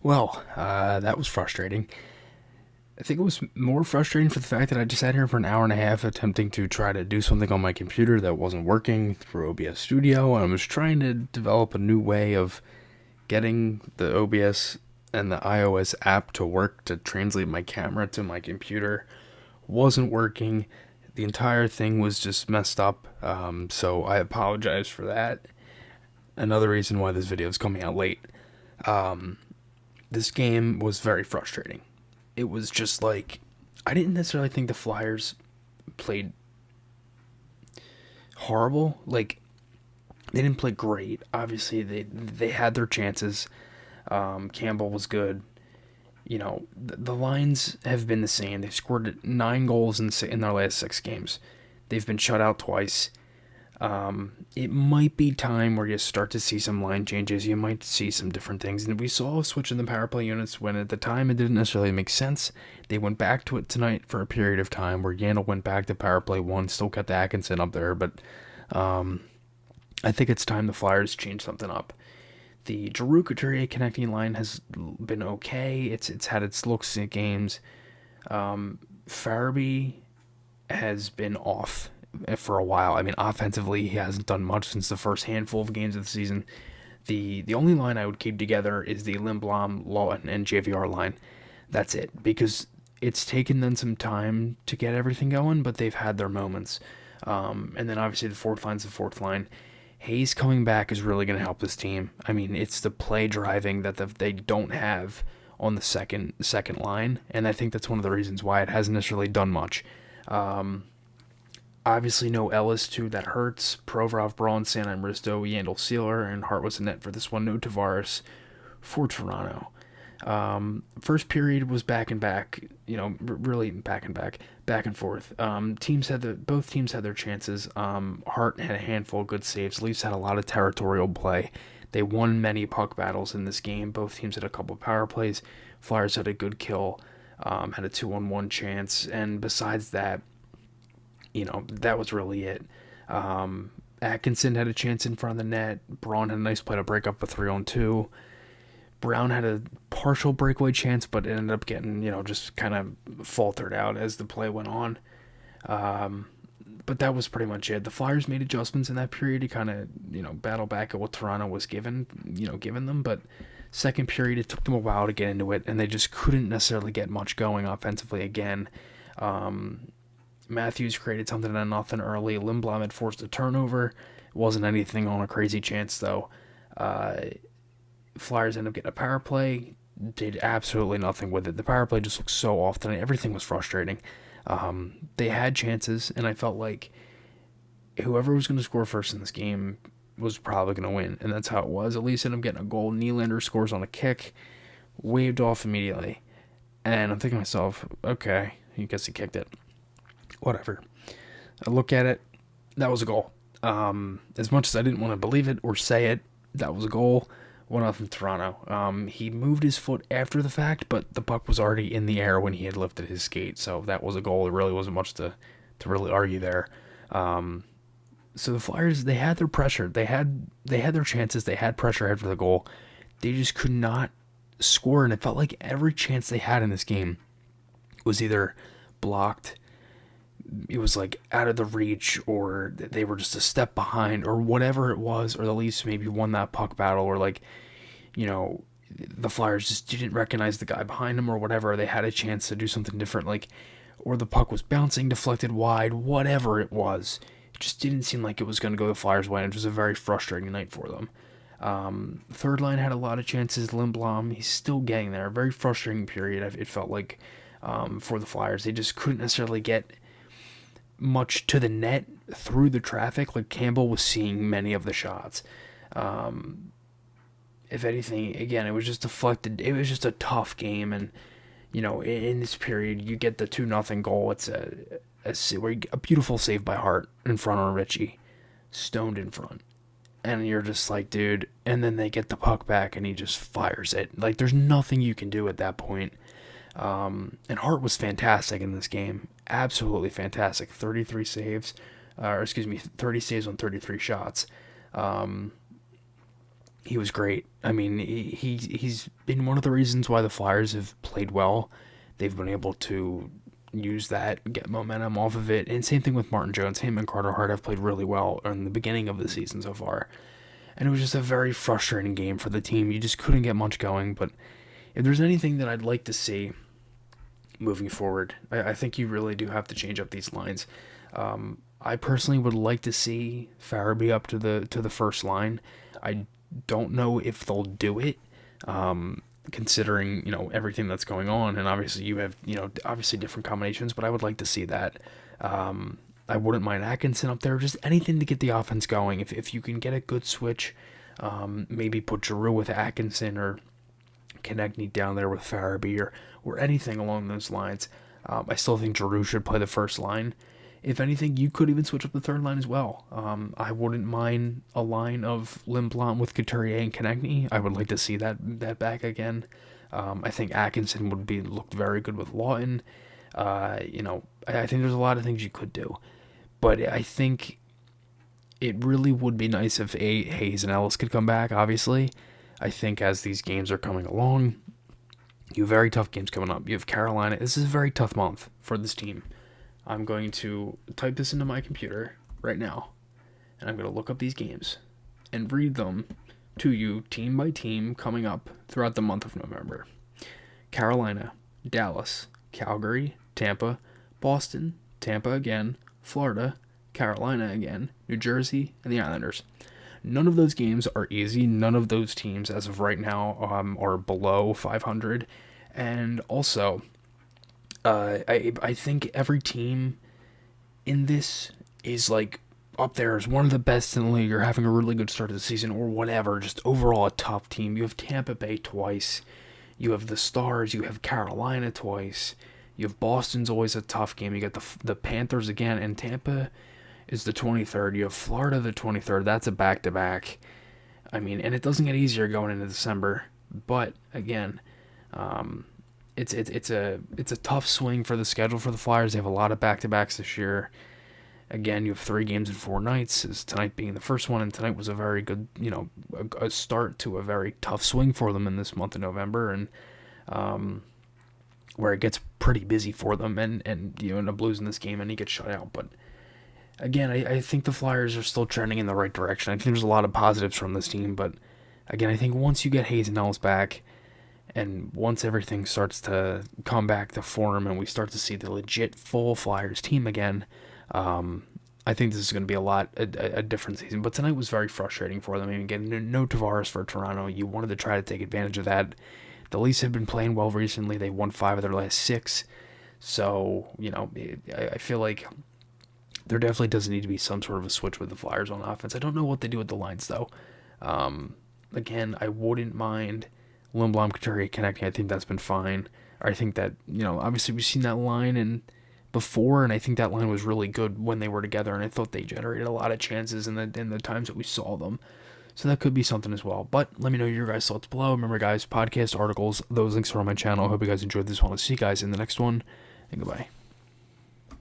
That was frustrating. I think it was more frustrating for the fact that I just sat here for an hour and a half attempting to try to do something on my computer that wasn't working through OBS Studio, and I was trying to develop a new way of getting the OBS and the iOS app to work to translate my camera to my computer. Wasn't working. The entire thing was just messed up, so I apologize for that. Another reason why this video is coming out late. This game was very frustrating. It was just like, I didn't necessarily think the Flyers played horrible. Like, they didn't play great. Obviously, they had their chances. Campbell was good. The lines have been the same. They've scored 9 goals in their last 6 games. They've been shut out twice. It might be time where you start to see some line changes. You might see some different things. And we saw a switch in the power play units when at the time it didn't necessarily make sense. They went back to it tonight for a period of time where Yandel went back to power play 1, still kept Atkinson up there. But I think it's time the Flyers change something up. The Giroux Couturier connecting line has been okay. It's had its looks in games. Farabee has been off for a while. I mean, offensively, he hasn't done much since the first handful of games of the season. The only line I would keep together is the Lindblom, Lawton, and JVR line. That's it, because it's taken them some time to get everything going, but they've had their moments. And then obviously the fourth line's the fourth line. Hayes coming back is really going to help this team. I mean, it's the play driving that they don't have on the second line, and I think that's one of the reasons why it hasn't necessarily done much. Obviously, no Ellis too. That hurts. Provorov, Braun, Sanheim, Risto, Yandel, Sealer, and Hart was in net for this one. No Tavares for Toronto. First period was back and back. Really back and back, back and forth. Both teams had their chances. Hart had a handful of good saves. Leafs had a lot of territorial play. They won many puck battles in this game. Both teams had a couple of power plays. Flyers had a good kill. Had a 2-on-1 chance, and besides that, that was really it. Atkinson had a chance in front of the net. Braun had a nice play to break up a 3-on-2. Brown had a partial breakaway chance, but it ended up getting, just kind of faltered out as the play went on. But that was pretty much it. The Flyers made adjustments in that period to kind of, battle back at what Toronto was given them. But second period, it took them a while to get into it, and they just couldn't necessarily get much going offensively again. Matthews created something and nothing early. Lindblom had forced a turnover. It wasn't anything on a crazy chance, though. Flyers ended up getting a power play. Did absolutely nothing with it. The power play just looked so off tonight. Everything was frustrating. They had chances, and I felt like whoever was going to score first in this game was probably going to win, and that's how it was. At least ended up getting a goal. Nylander scores on a kick, waved off immediately, and I'm thinking to myself, okay, I guess he kicked it. Whatever. I look at it, that was a goal. As much as I didn't want to believe it or say it, that was a goal. 1-0 Toronto. He moved his foot after the fact, but the puck was already in the air when he had lifted his skate, so that was a goal. There really wasn't much to really argue there. So the Flyers, they had their pressure. They had their chances. They had pressure after the goal. They just could not score, and it felt like every chance they had in this game was either blocked, it was like out of the reach, or they were just a step behind, or whatever it was, or the Leafs maybe won that puck battle, or the Flyers just didn't recognize the guy behind them, or whatever. They had a chance to do something different, or the puck was bouncing, deflected wide, whatever it was. It just didn't seem like it was going to go the Flyers' way, and it was a very frustrating night for them. Third line had a lot of chances. Lindblom, he's still getting there. Very frustrating period, it felt like, for the Flyers. They just couldn't necessarily get much to the net through the traffic. Like, Campbell was seeing many of the shots. If anything, again, it was just deflected. It was just a tough game, and in this period, you get the 2-0 goal. It's a beautiful save by Hart in front of Ritchie, stoned in front, and you're just like, dude. And then they get the puck back, and he just fires it. Like, there's nothing you can do at that point. And Hart was fantastic in this game. Absolutely fantastic. 33 saves. 30 saves on 33 shots. he was great. I mean, he's been one of the reasons why the Flyers have played well. They've been able to use that, get momentum off of it. And same thing with Martin Jones. Him and Carter Hart have played really well in the beginning of the season so far. And it was just a very frustrating game for the team. You just couldn't get much going. But if there's anything that I'd like to see moving forward, I think you really do have to change up these lines. I personally would like to see Farabee up to the first line. I don't know if they'll do it, considering everything that's going on, and obviously you have obviously different combinations. But I would like to see that. I wouldn't mind Atkinson up there, just anything to get the offense going. If you can get a good switch, maybe put Giroux with Atkinson or Konechny down there with Farabee or anything along those lines. I still think Giroux should play the first line. If anything, you could even switch up the third line as well. I wouldn't mind a line of Lindblom with Couturier and Konechny. I would like to see that back again. I think Atkinson would looked very good with Lawton. I think there's a lot of things you could do. But I think it really would be nice if Hayes and Ellis could come back, obviously. I think as these games are coming along, you have very tough games coming up. You have Carolina. This is a very tough month for this team. I'm going to type this into my computer right now, and I'm going to look up these games and read them to you team by team coming up throughout the month of November. Carolina, Dallas, Calgary, Tampa, Boston, Tampa again, Florida, Carolina again, New Jersey, and the Islanders. None of those games are easy. None of those teams, as of right now, are below 500. And also, I think every team in this is like up there as one of the best in the league, or having a really good start of the season, or whatever. Just overall a top team. You have Tampa Bay twice. You have the Stars. You have Carolina twice. You have Boston's always a tough game. You got the Panthers again, and Tampa is the 23rd. You have Florida the 23rd. That's a back-to-back. I mean, and it doesn't get easier going into December. But again, it's a tough swing for the schedule for the Flyers. They have a lot of back-to-backs this year. Again, you have 3 games in 4 nights, as tonight being the first one, and tonight was a very good, a start to a very tough swing for them in this month of November, and where it gets pretty busy for them, and you end up losing this game and he gets shut out. But again, I think the Flyers are still trending in the right direction. I think there's a lot of positives from this team, but again, I think once you get Hayes and Ellis back, and once everything starts to come back to form and we start to see the legit full Flyers team again, I think this is going to be a different season. But tonight was very frustrating for them. I mean, again, no Tavares for Toronto. You wanted to try to take advantage of that. The Leafs have been playing well recently. They won 5 of their last 6. So, I feel like there definitely doesn't need to be some sort of a switch with the Flyers on offense. I don't know what they do with the lines, though. Again, I wouldn't mind Lindblom, Couturier, Konechny. I think that's been fine. I think that, obviously we've seen that line before, and I think that line was really good when they were together, and I thought they generated a lot of chances in the times that we saw them. So that could be something as well. But let me know your guys' thoughts below. Remember, guys, podcast, articles, those links are on my channel. I hope you guys enjoyed this one. I'll see you guys in the next one, and goodbye.